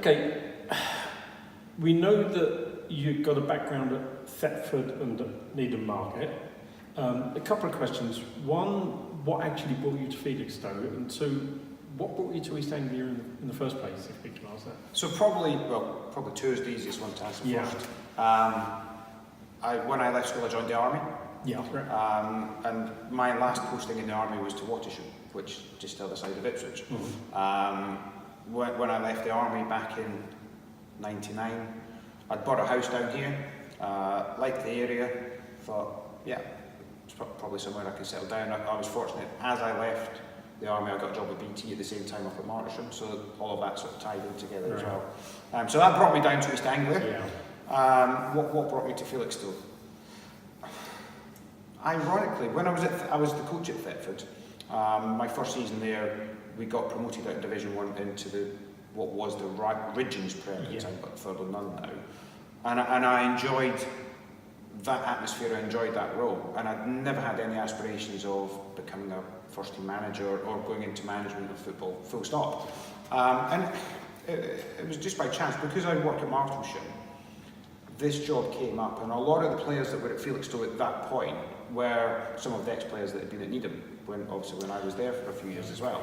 Okay, we know that you've got a background at Thetford and Needham Market. A couple of questions. One, what actually brought you to Felixstowe? And two, what brought you to East Anglia in the first place, if we can ask that? So probably two is the easiest one to answer first. When I left school, I joined the army. Yeah, correct. And my last posting in the army was to Watersham, which is just the other side of Ipswich. When I left the army back in '99, I'd bought a house down here, liked the area, thought, yeah, it's probably somewhere I could settle down. I was fortunate, as I left the army, I got a job at BT at the same time up at Martlesham, so all of that sort of tied in together as well. So that brought me down to East Anglia. Yeah. What brought me to Felixstowe? Ironically, when I was the coach at Thetford. My first season there, we got promoted out of Division 1 into what was the Ridgeons Prem at the time, but further none now. And I enjoyed that atmosphere, I enjoyed that role, and I'd never had any aspirations of becoming a first team manager or going into management of football, full stop. And it was just by chance, because I worked at Martlesham, this job came up, and a lot of the players that were at Felixstowe at that point were some of the ex-players that had been at Needham, when I was there for a few years as well.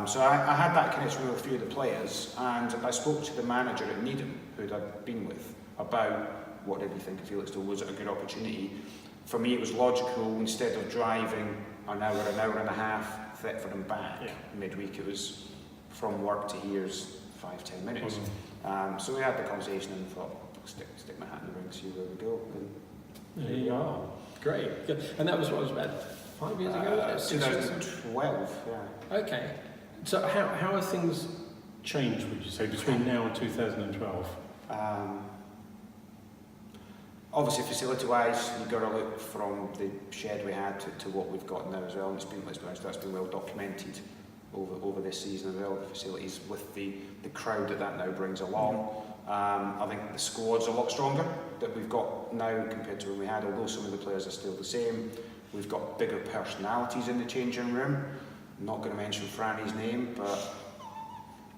So I had that connection with a few of the players, and I spoke to the manager at Needham, who I'd been with, about what did we think of Felixstowe. Was it a good opportunity? For me, it was logical, instead of driving an hour and a half, Thetford and back midweek, it was from work to here's 5-10 minutes. So we had the conversation and thought, stick my hat in the ring, see where we go. And there you are. Great. Good. And that was what was about 5 years ago? 2012, yeah. Okay. So how have things changed, would you say, between now and 2012? Obviously, facility-wise, you've got to look from the shed we had to what we've got now as well. And it's been, let's be honest, that's been well documented over this season as well. The facilities with the crowd that now brings along. I think the squad's a lot stronger that we've got now compared to when we had, although some of the players are still the same. We've got bigger personalities in the changing room. I'm not going to mention Franny's name, but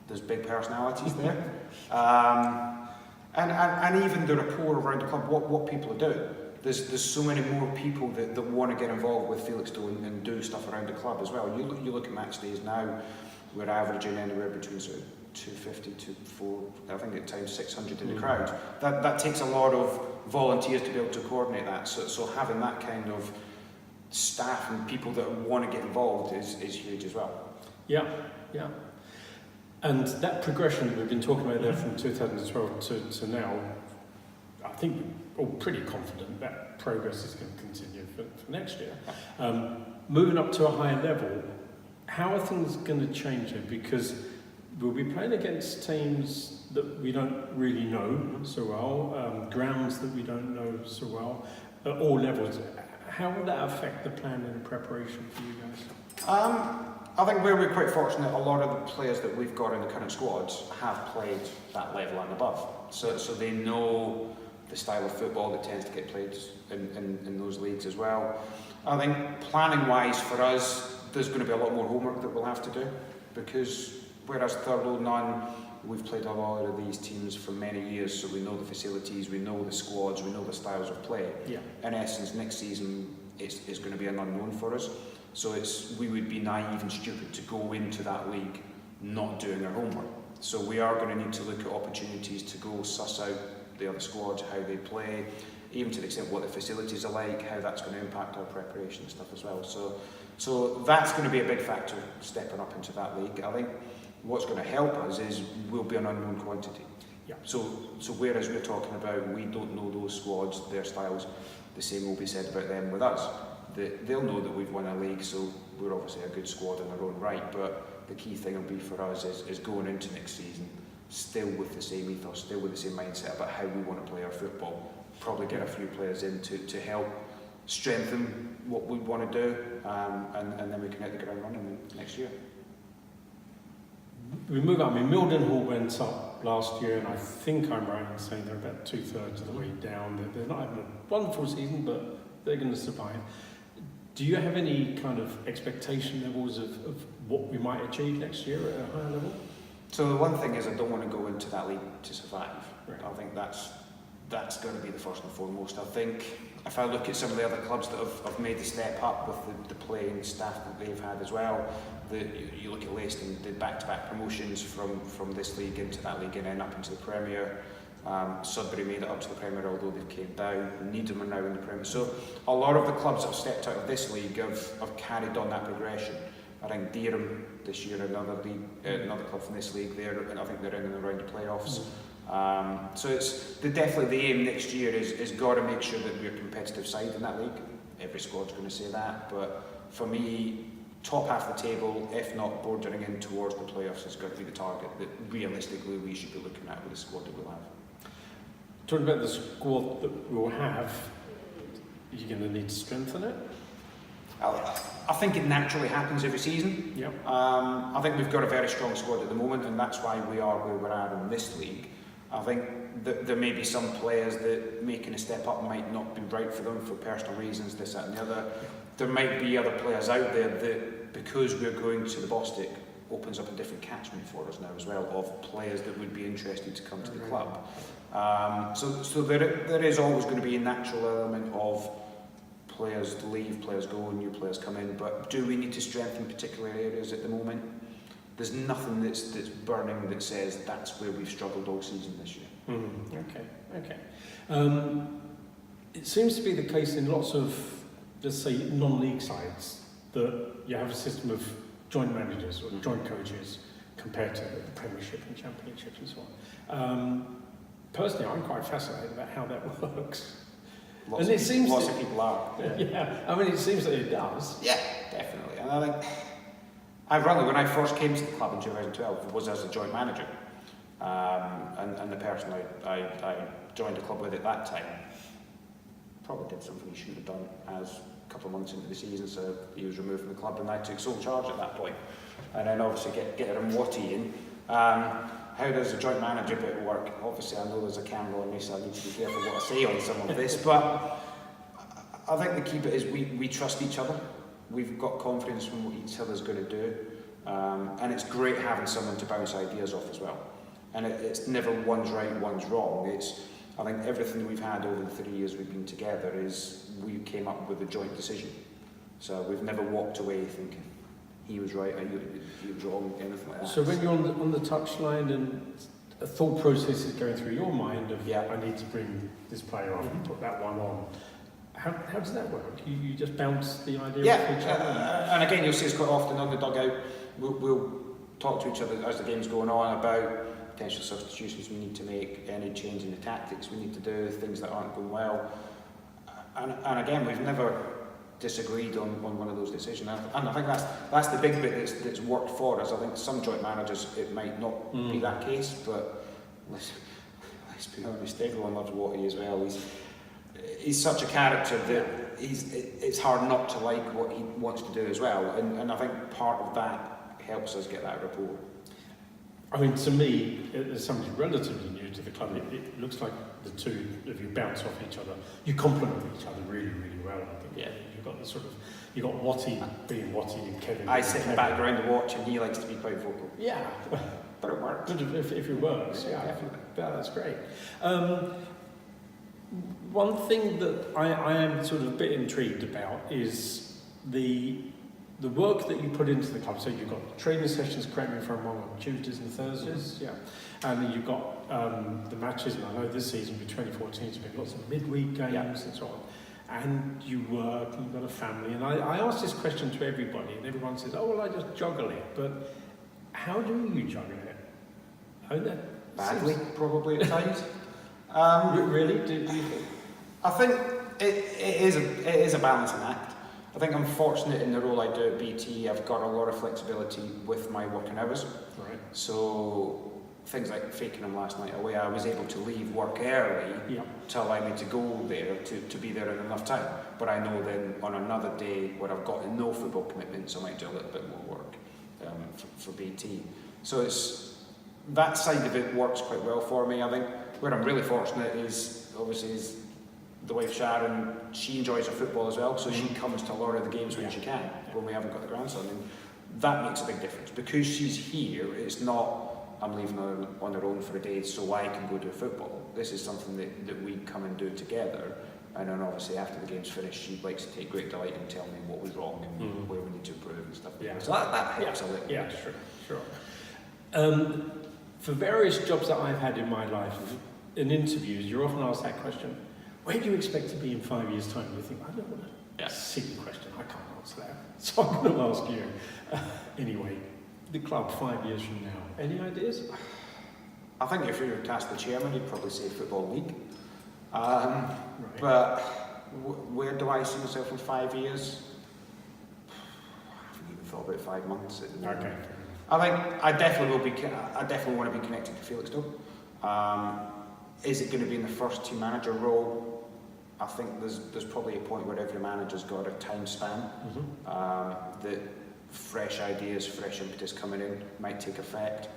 there's big personalities there. And even the rapport around the club, what people are doing. There's so many more people that want to get involved with Felixstowe and do stuff around the club as well. You look at match days now, we're averaging anywhere between sort of 250 to I think at times 600 in the crowd. That takes a lot of volunteers to be able to coordinate that. So having that kind of staff and people that want to get involved is huge as well. Yeah. And that progression that we've been talking about there from 2012 to now, I think we're all pretty confident that progress is going to continue for next year. Moving up to a higher level, how are things going to change here? Because we'll be playing against teams that we don't really know so well, grounds that we don't know so well, at all levels. How will that affect the plan and preparation for you guys? I think we're quite fortunate. A lot of the players that we've got in the current squads have played that level and above. So they know the style of football that tends to get played in those leagues as well. I think planning-wise for us, there's going to be a lot more homework that we'll have to do, because whereas Thurlow, Nunn, we've played a lot of these teams for many years, so we know the facilities, we know the squads, we know the styles of play. Yeah. In essence, next season is going to be an unknown for us. So we would be naive and stupid to go into that league not doing our homework. So we are going to need to look at opportunities to go suss out the other squads, how they play, even to the extent what the facilities are like, how that's going to impact our preparation and stuff as well. So that's going to be a big factor stepping up into that league. I think what's going to help us is we'll be an unknown quantity. Yeah. So whereas we're talking about we don't know those squads, their styles, the same will be said about them with us. They'll know that we've won a league, so we're obviously a good squad in our own right, but the key thing will be for us is going into next season still with the same ethos, still with the same mindset about how we want to play our football. Probably get a few players in to help strengthen what we want to do, and then we can hit the ground running next year. We move on. I mean, Mildenhall went up last year, and I think I'm right in saying they're about 2/3 of the way down. They're not having a wonderful season, but they're going to survive. Do you have any kind of expectation levels of what we might achieve next year at a higher level? So the one thing is I don't want to go into that league to survive. Right. I think that's going to be the first and foremost. I think if I look at some of the other clubs that have made the step up with the playing staff that they've had as well, you look at Leicester, did back-to-back promotions from this league into that league and then up into the Premier. Sudbury made it up to the Premier, although they came down. Needham are now in the Premier. So a lot of the clubs that have stepped out of this league have carried on that progression. I think Dereham this year, another club from this league, and I think they're in and around the playoffs. So it's definitely the aim next year is got to make sure that we're a competitive side in that league. Every squad's going to say that, but for me, top half of the table, if not bordering in towards the playoffs, has got to be the target that realistically we should be looking at with the squad that we'll have. Talking about the squad that we'll have, you're going to need to strengthen it? I think it naturally happens every season. Yep. I think we've got a very strong squad at the moment, and that's why we are where we're at in this league. I think that there may be some players that making a step up might not be right for them for personal reasons, this, that and the other. There might be other players out there that, because we're going to the Bostik, opens up a different catchment for us now as well, of players that would be interested to come to the club. So there is always going to be a natural element of players leave, players go, new players come in, but do we need to strengthen particular areas at the moment? There's nothing that's burning that says that's where we've struggled all season this year. Okay. It seems to be the case in lots of, let's say, non-league sides that you have a system of joint managers or joint coaches compared to the Premiership and Championship and so on. Personally, I'm quite fascinated about how that works. Lots of people are. Yeah, I mean, it seems that it does. Yeah, definitely. And I think, ironically, when I first came to the club in 2012, was as a joint manager. And the person I joined the club with at that time probably did something he shouldn't have done as a couple of months into the season, so he was removed from the club and I took sole charge at that point. And then obviously get Watty in. How does a joint manager bit work? Obviously I know there's a camera on me, so I need to be careful what I say on some of this, but I think the key bit is we trust each other. We've got confidence in what each other's going to do, and it's great having someone to bounce ideas off as well. And it's never one's right, one's wrong. I think everything we've had over the 3 years we've been together is we came up with a joint decision. So we've never walked away thinking he was right, he was wrong, anything like that. So when you're on the touchline and a thought process is going through your mind of, I need to bring this player off and put that one on, how does that work? You just bounce the idea off each other? And again, you'll see us quite often on the dugout. We'll talk to each other as the game's going on about potential substitutions we need to make, any change in the tactics we need to do, things that aren't going well. And again, we've never disagreed on one of those decisions. And I think that's the big bit that's worked for us. I think some joint managers, it might not be that case, but let's be honest, everyone loves Watty as well. He's such a character that it's hard not to like what he wants to do as well. And I think part of that helps us get that rapport. I mean, to me, as somebody relatively new to the club, it looks like the two of you bounce off each other. You complement each other really, really well. I think. Yeah. You've got Watty being Watty and Kevin. I sit in the background and watch, and he likes to be quite vocal. Yeah, but it works. But if it works, yeah, definitely. That's great. One thing that I am sort of a bit intrigued about is the work that you put into the club. So you've got training sessions, correct me if I'm wrong, on Tuesdays and Thursdays, and then you've got the matches, and I know this season, with 2014, there's been lots of midweek games and so on. And you work, and you've got a family, and I ask this question to everybody, and everyone says, oh, well, I just juggle it. But how do you juggle it? Badly, probably at times. Really? Do you think? I think it is a balancing act. I think I'm fortunate in the role I do at BT. I've got a lot of flexibility with my working hours. Right. So things like Fakenham last night away, I was able to leave work early to allow me to go there, to be there in enough time. But I know then on another day where I've got no football commitments, I might do a little bit more work for BT. So that side of it works quite well for me. I think where I'm really fortunate is the wife Sharon. She enjoys her football as well, so she comes to a lot of the games when she can, when we haven't got the grandson, and that makes a big difference. Because she's here, it's not I'm leaving on their own for a day so I can go do football. This is something that we come and do together. And then obviously after the game's finished, she likes to take great delight in telling me what was wrong and where we need to improve and stuff. Yeah. So that helps a little. Yeah, sure. For various jobs that I've had in my life, in interviews, you're often asked that question, where do you expect to be in 5 years' time? You think, I don't want a silly question, I can't answer that. So I'm going to ask you. Anyway, the club 5 years from now, any ideas? I think if you were to ask the chairman, he'd probably say Football League. Right. But where do I see myself in 5 years? I haven't even thought about 5 months at the moment. Okay. I think I definitely will be. I definitely want to be connected to Felixstowe. Is it going to be in the first team manager role? I think there's probably a point where every manager's got a time span. That fresh ideas, fresh impetus coming in might take effect.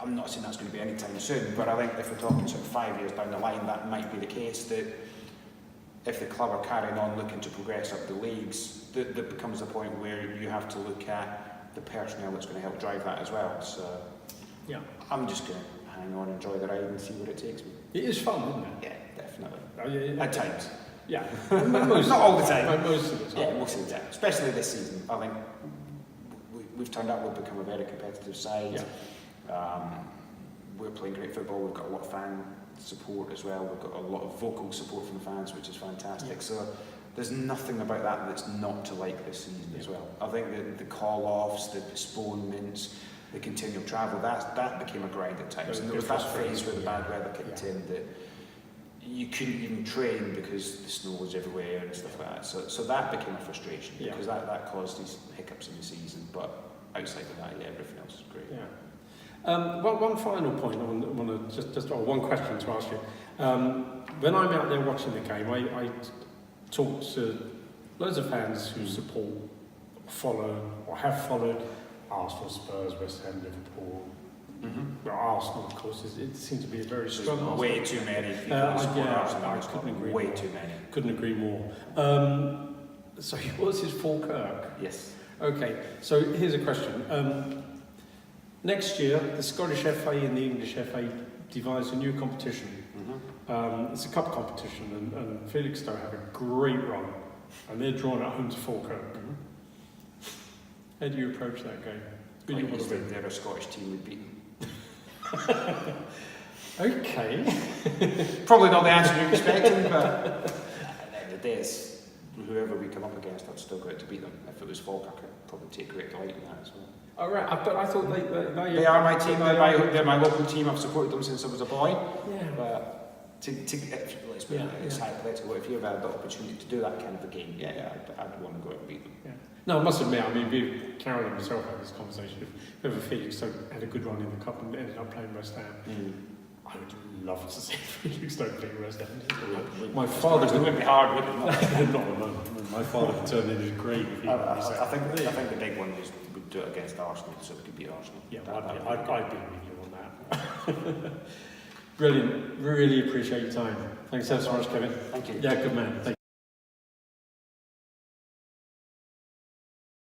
I'm not saying that's going to be anytime soon, but I think if we're talking sort of 5 years down the line, that might be the case. That if the club are carrying on looking to progress up the leagues, that becomes a point where you have to look at the personnel that's going to help drive that as well. So Yeah. I'm just going to hang on, enjoy the ride and see where it takes me. It is fun, isn't it? Yeah, definitely. Yeah. At times. Yeah. Not all the time. Most of the time. Yeah, most of the time. Especially this season. I think we've turned out, we've become a very competitive side. We're playing great football. We've got a lot of fan support as well. We've got a lot of vocal support from the fans, which is fantastic. So there's nothing about that that's not to like this season as well. I think the call-offs, the postponements, the continual travel, that became a grind at times. And there was that phase where the bad weather kicked in that you couldn't even train because the snow was everywhere and stuff like that. So that became a frustration because that caused these hiccups in the season. But outside of that, everything else is great. Yeah. One final point, I want to just one question to ask you. When I'm out there watching the game, I talk to loads of fans who support, follow, or have followed Arsenal, Spurs, West Ham, Liverpool. Well, Arsenal, of course, it seems to be a very strong Arsenal. Way too many people who support Arsenal. I couldn't agree way more. too many. Couldn't agree more. So what's his Falkirk? Yes. Okay, so here's a question. Next year, the Scottish FA and the English FA devise a new competition. It's a cup competition, and Felixstowe have a great run, and they're drawn at home to Falkirk. How do you approach that game? Who do you want to win? They're a Scottish team would beat them. Okay. Probably not the answer you're expecting, but at the end of the day, it's whoever we come up against, I'd still go out to beat them. If it was Falkirk, I'd probably take great delight in that as well. All right, but I thought they are my team. They're my local team. I've supported them since I was a boy. Yeah. But it's hypothetical. If you ever had the opportunity to do that kind of a game, I'd want to go out and beat them. Yeah. No, I must admit, I mean, Carol and myself had this conversation. If ever Felixstowe had a good run in the cup and ended up playing West Ham, I would love to see Felixstowe playing West Ham. My father It would be hard, wouldn't it? not at the moment. My father would turn in his grave if he I think the big one is we'd do it against Arsenal, so we could beat Arsenal. Yeah, I'd be with you on that. Brilliant. Really appreciate your time. Thanks so much, Kevin. Thank you. Yeah, good man. Thank you.